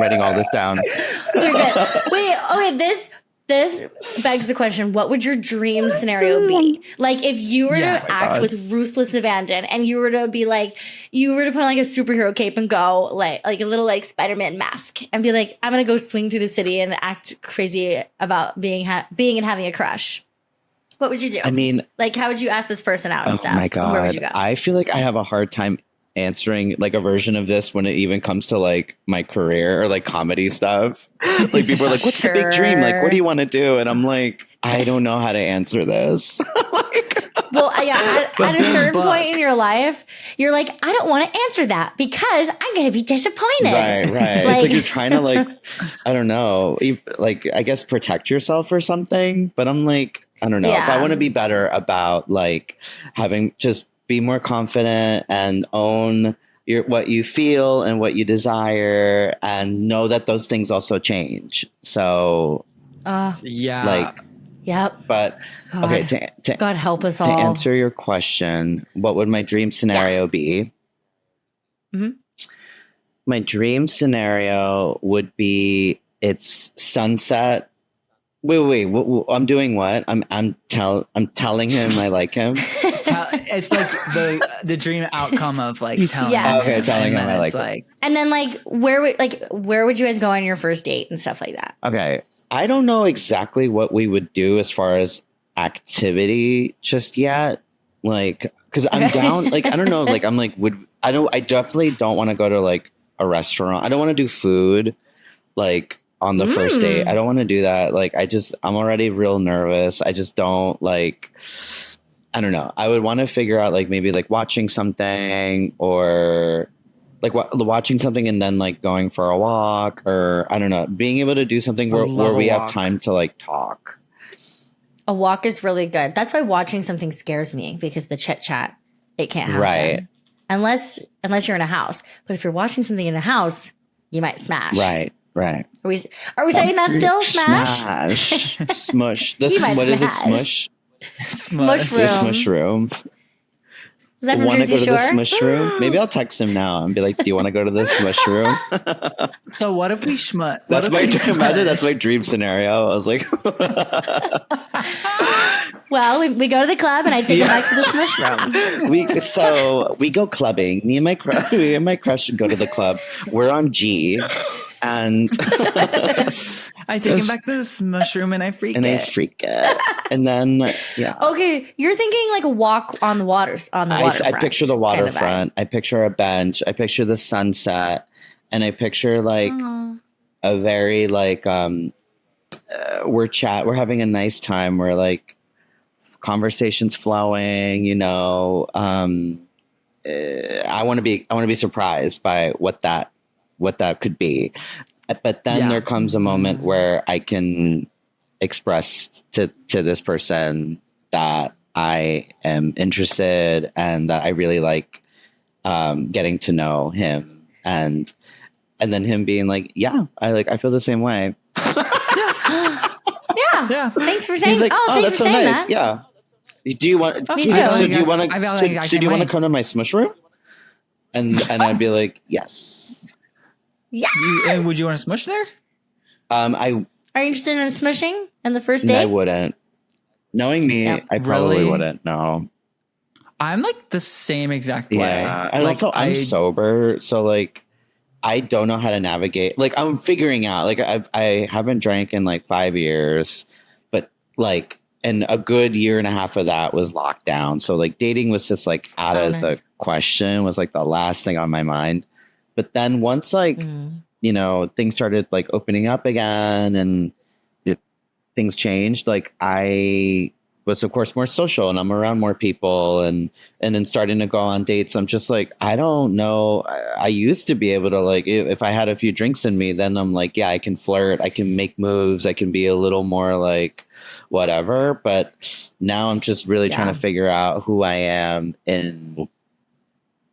good. Wait, okay, this begs the question, what would your dream scenario be? Like if you were to act with ruthless abandon, and you were to be like, you were to put on like a superhero cape and go like a little like Spider-Man mask and be like, I'm gonna go swing through the city and act crazy about being and having a crush. What would you do? I mean, like how would you ask this person out and oh stuff? my And where would you god. go? I feel like I have a hard time answering like a version of this when it even comes to like my career or like comedy stuff. Like people are like, what's the big dream? Like, what do you want to do? And I'm like, I don't know how to answer this. Well, yeah, at a certain point in your life, you're like, I don't want to answer that because I'm going to be disappointed. Right. Like, it's like you're trying to like, I don't know, like I guess protect yourself or something. But I'm like, I don't know. Yeah. But I want to be better about like having just be more confident and own what you feel and what you desire, and know that those things also change. So, Yeah. like, yep. but God. okay, God help us to all. answer your question, what would my dream scenario be? Mhm. My dream scenario would be it's sunset. Wait. I'm doing what? I'm telling him I like him. It's like the dream outcome of like telling Yeah. him. Okay, telling and him then I it's like him. And then like where would you guys go on your first date and stuff like that? Okay. I don't know exactly what we would do as far as activity just yet. Like, cause I'm down, like, I don't know. Like, I'm like, I definitely don't want to go to like a restaurant. I don't want to do food like on the first date. I don't want to do that. Like, I'm already real nervous. I just don't like, I don't know. I would want to figure out like maybe like watching something, or like watching something and then like going for a walk, or I don't know, being able to do something where we have time to like talk. A walk is really good. That's why watching something scares me, because the chit chat, it can't happen. Right. Unless you're in a house. But if you're watching something in a house, you might smash. Right. Are we saying that still? Smash? Smush. You might What is it? smash. Smush? Smush The room. smush room. Is that from Want to Jersey go to Shore? the smush room? Maybe I'll text him now and be like, "Do you want to go to the smush room?" So what if we schmut? That's my dream scenario. I was like, Well, we go to the club and I take him back to the smush room. we go clubbing. Me and my crush go to the club. We're on G. And I take him back to this mushroom and I freak and I it. freak it. And then, yeah. Okay, you're thinking like a walk on the waters on the waterfront. I picture the kind of waterfront. I picture a bench. I picture the sunset. And I picture like a very like we're having a nice time. We're like conversations flowing, you know. I want to be surprised by what that could be. But then there comes a moment where I can express to this person that I am interested and that I really like getting to know him, and then him being like, I feel the same way. Yeah. Thanks for saying. He's like, thanks for that's so saying nice. that. Yeah. Do you want? Me too. So do you want I feel like to? So do you want to come to my smush room? And I'd be like, yes. Yeah. And would you want to smush there? I Are you interested in smushing on the first I date? wouldn't. Knowing me, Yep. I probably Really? wouldn't. No. I'm like the same exact way. Yeah. And Like, also, I'm sober, so like, I don't know how to navigate. Like, I'm figuring out. Like, I haven't drank in like 5 years, but like, and a good year and a half of that was locked down. So like, dating was just like out of nice. the question. Was like the last thing on my mind. But then once like, you know, things started like opening up again, and things changed. Like, I was of course more social, and I'm around more people, and then starting to go on dates. I'm just like, I don't know. I used to be able to like, if I had a few drinks in me, then I'm like, yeah, I can flirt, I can make moves, I can be a little more like whatever. But now I'm just really trying to figure out who I am in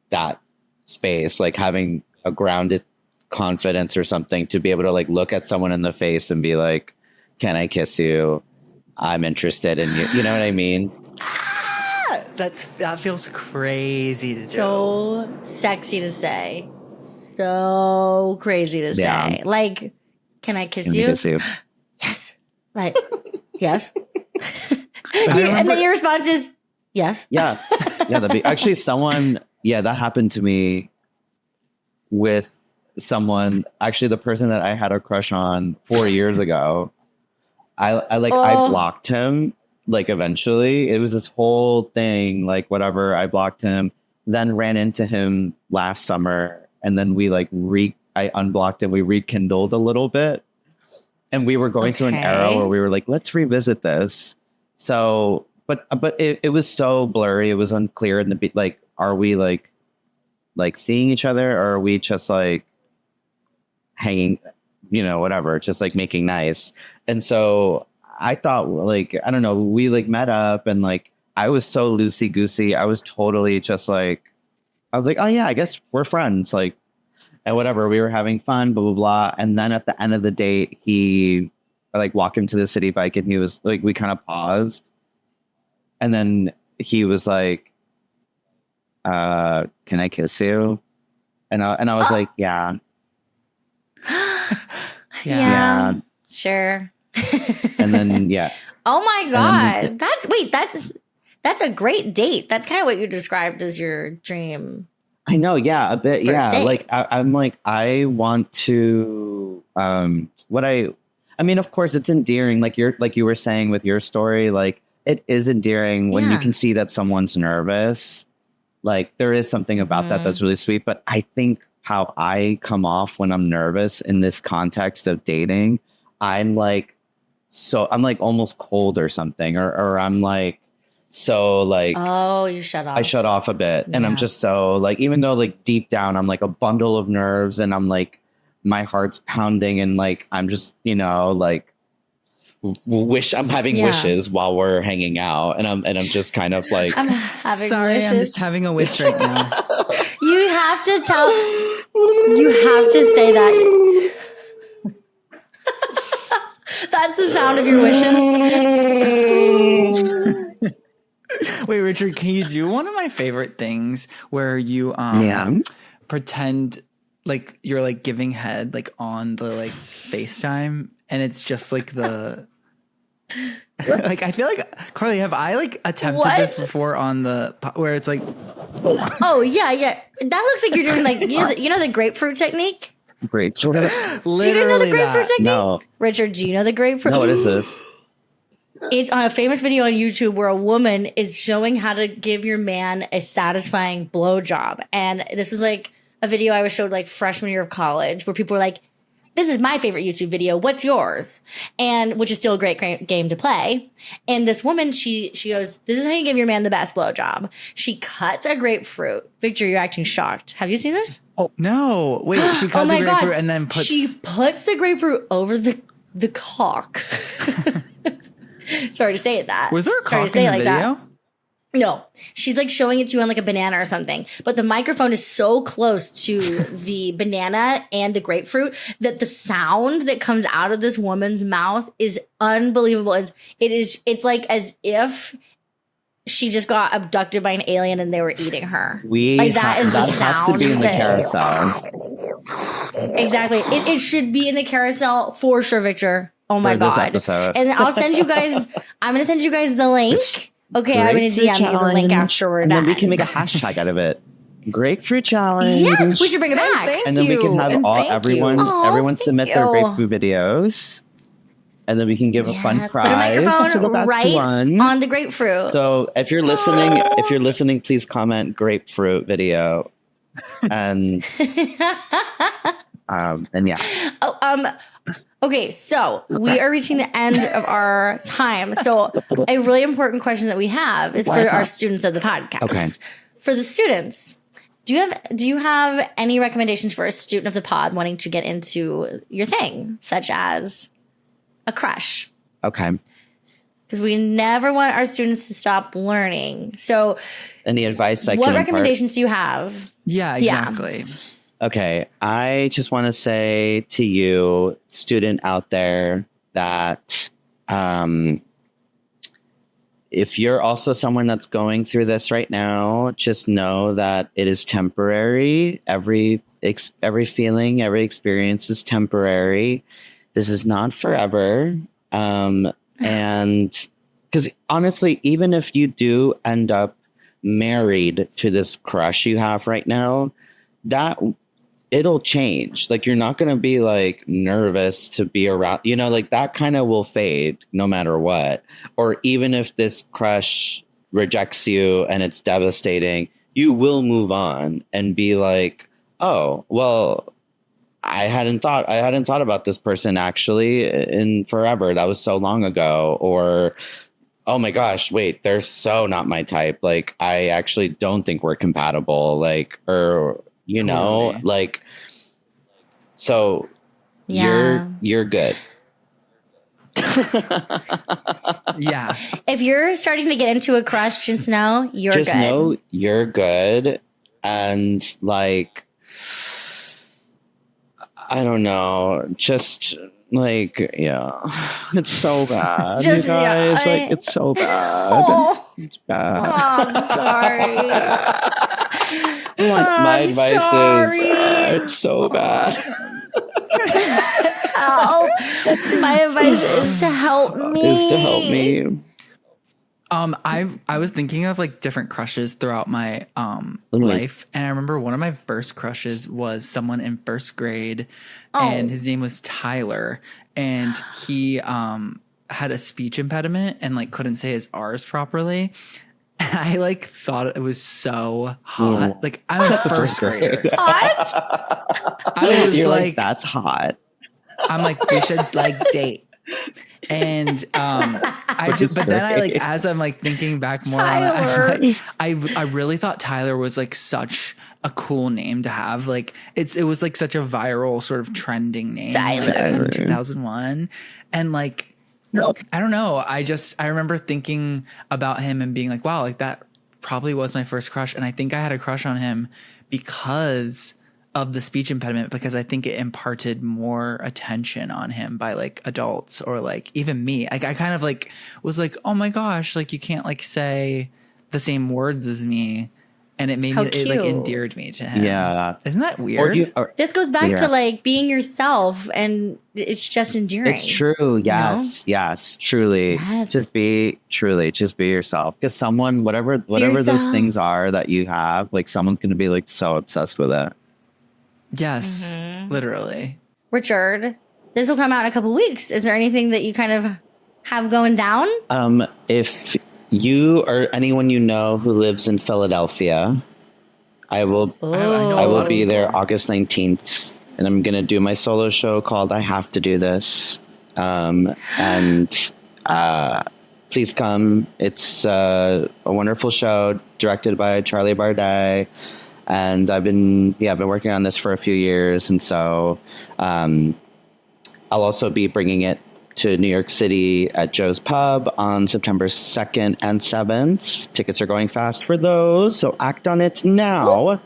that space, like having a grounded confidence or something to be able to like look at someone in the face and be like, can I kiss you? I'm interested in you. You know what I mean? That feels crazy to do. So sexy to say. So crazy to say. Like, can I kiss Can I you? kiss you? Yes. Like, yes. And then your response is yes. Yeah. That'd be actually someone. Yeah, that happened to me with someone. Actually, the person that I had a crush on 4 years ago. I blocked him. Like, eventually, it was this whole thing. Like, whatever. I blocked him. Then ran into him last summer, and then we like I unblocked him. We rekindled a little bit, and we were going through an era where we were like, let's revisit this. So, but it was so blurry. It was unclear in the like, are we like seeing each other, or are we just like hanging, you know, whatever, just like making nice. And so I thought, like, I don't know, we like met up, and like, I was so loosey goosey. I was totally just like, I was like, oh yeah, I guess we're friends. Like, and whatever, we were having fun, blah, blah, blah. And then at the end of the date, I like walked him to the city bike, and he was like, we kind of paused. And then he was like, can I kiss you? And I was like, yeah. Yeah. Sure. And then, yeah. Oh my God. That's a great date. That's kind of what you described as your dream. I know. Yeah. A bit. First date. Like, I'm like, I want to, I mean, of course it's endearing. Like you were saying with your story, like, it is endearing when you can see that someone's nervous. Like, there is something about that that's really sweet. But I think how I come off when I'm nervous in this context of dating, I'm like almost cold or something, or I'm like, so like, oh, you shut off. I shut off a bit, and I'm just so like, even though like deep down I'm like a bundle of nerves, and I'm like, my heart's pounding, and like, I'm just, you know, like, I'm having wishes while we're hanging out, and I'm just kind of like, I'm having sorry, wishes. I'm just having a wish right now. You have to say that. That's the sound of your wishes. Wait, Richard, can you do one of my favorite things where you pretend like you're like giving head like on the like FaceTime, and it's just like the like, I feel like, Carly, have I like attempted this before on the where it's like, oh yeah, that looks like you're doing like you know the grapefruit technique. Grapefruit. Do you guys know the Literally grapefruit that. technique? No. Richard, do you know the grapefruit? No, what is this? It's on a famous video on YouTube where a woman is showing how to give your man a satisfying blowjob. And this is like a video I was showed like freshman year of college where people were like, this is my favorite YouTube video. What's yours? And which is still a great game to play. And this woman, she goes, this is how you give your man the best blowjob. She cuts a grapefruit. Victor, you're acting shocked. Have you seen this? Oh no! Wait, she cuts the grapefruit and then puts. She puts the grapefruit over the cock. Sorry to say it that. Was there a Sorry cock to say in it the like video? that. No, she's like showing it to you on like a banana or something. But the microphone is so close to the banana and the grapefruit that the sound that comes out of this woman's mouth is unbelievable. It's like as if she just got abducted by an alien and they were eating her. That has to be in the that- carousel. Exactly. It should be in the carousel for sure, Victor. Oh my For this God. episode. And I'll send you guys, I'm going to send you guys the link. Okay, I'm going to Grapefruit DM you the link challenge, after we're and done. then we can make a hashtag out of it. Grapefruit challenge. Yeah, we should bring it back. And then we can have everyone Thank submit you. their grapefruit videos. And then we can give a fun Yes, put a prize microphone to the best right one. on the grapefruit. So if you're listening, please comment grapefruit video. And yeah. Okay, so we are reaching the end of our time. So a really important question that we have is for our students of the podcast. Okay. For the students, do you have any recommendations for a student of the pod wanting to get into your thing, such as a crush? Okay. Because we never want our students to stop learning. So Any advice I what can recommendations do you have? Yeah, exactly. Okay, I just want to say to you, student out there, that if you're also someone that's going through this right now, just know that it is temporary. Every feeling, every experience is temporary. This is not forever. And because honestly, even if you do end up married to this crush you have right now, that it'll change. Like, you're not going to be like nervous to be around, like that kind of will fade no matter what. Or even if this crush rejects you and it's devastating, you will move on and be like, oh, well, I hadn't thought about this person actually in forever. That was so long ago. Or, oh my gosh, wait, they're so not my type. Like, I actually don't think we're compatible. Like, or, Totally. like, so Yeah. you're good. Yeah. If you're starting to get into a crush, just know you're Just good. know you're good. And like, I don't know, just like, yeah, it's so bad. Just, you guys, yeah, like, it's so bad. Oh, It's bad. I'm sorry. My I'm advice sorry. is it's so bad. Help. My advice is to help me. I was thinking of like different crushes throughout my life, and I remember one of my first crushes was someone in first grade, and his name was Tyler, and he had a speech impediment and like couldn't say his R's properly. And I like thought it was so hot. Like, I'm a first grader. What? I was You're like, that's hot. I'm like, we should like date. And but then I like, as I'm like thinking back more on it, I really thought Tyler was like such a cool name to have. Like, it was like such a viral sort of trending name Tyler. in 2001. And like, I don't know. I remember thinking about him and being like, wow, like that probably was my first crush. And I think I had a crush on him because of the speech impediment, because I think it imparted more attention on him by like adults or like even me. Like, I kind of like was like, oh my gosh, like you can't like say the same words as me. And it made How me, it like cute. endeared me to him. Yeah. Isn't that weird? This goes back Yeah. to like being yourself, and it's just endearing. It's true. Yes. Yes. Truly. Yes. Just be yourself. Because someone, whatever those yourself. things are that you have, like someone's going to be like so obsessed with it. Yes, literally. Richard, this will come out in a couple weeks. Is there anything that you kind of have going down? If you or anyone you know who lives in Philadelphia, I will be there August 19th, and I'm going to do my solo show called I Have to Do This. Please come. It's a wonderful show directed by Charlie Bardet. And I've been working on this for a few years. And so I'll also be bringing it to New York City at Joe's Pub on September 2nd and 7th. Tickets are going fast for those, so act on it now.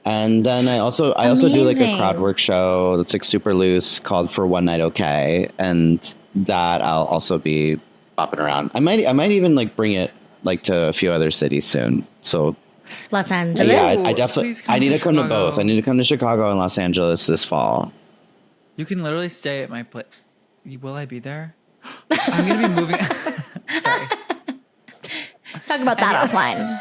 And then I also do like a crowd work show that's like super loose called For One Night Okay, and that I'll also be bopping around. I might even like bring it like to a few other cities soon. So Los Angeles. yeah, I definitely need to come to both. I need to come to Chicago and Los Angeles this fall. You can literally stay at my place. Will I be there? I'm going to be moving. Sorry. Talk about that offline.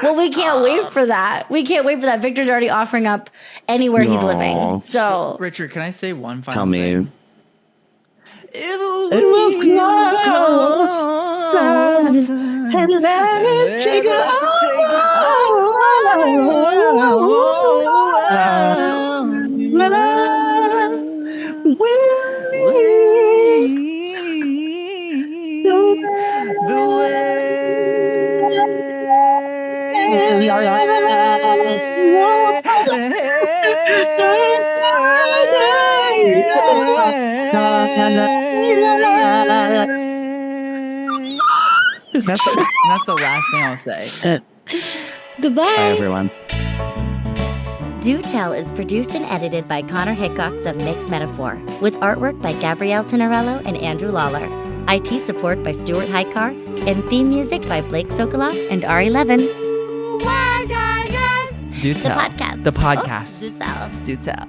Well, we can't wait for that. Victor's already offering up anywhere he's living. So, Richard, can I say one final Tell me. thing? It was close and let it take That's the last thing I'll say. goodbye. Bye, everyone. Do Tell is produced and edited by Connor Hickox of Mixed Metaphor, with artwork by Gabrielle Tenorello and Andrew Lawler. IT support by Stuart Hykar, and theme music by Blake Sokoloff and Ari Levin. Do The tell. podcast. The podcast. Oh, do tell. Do tell.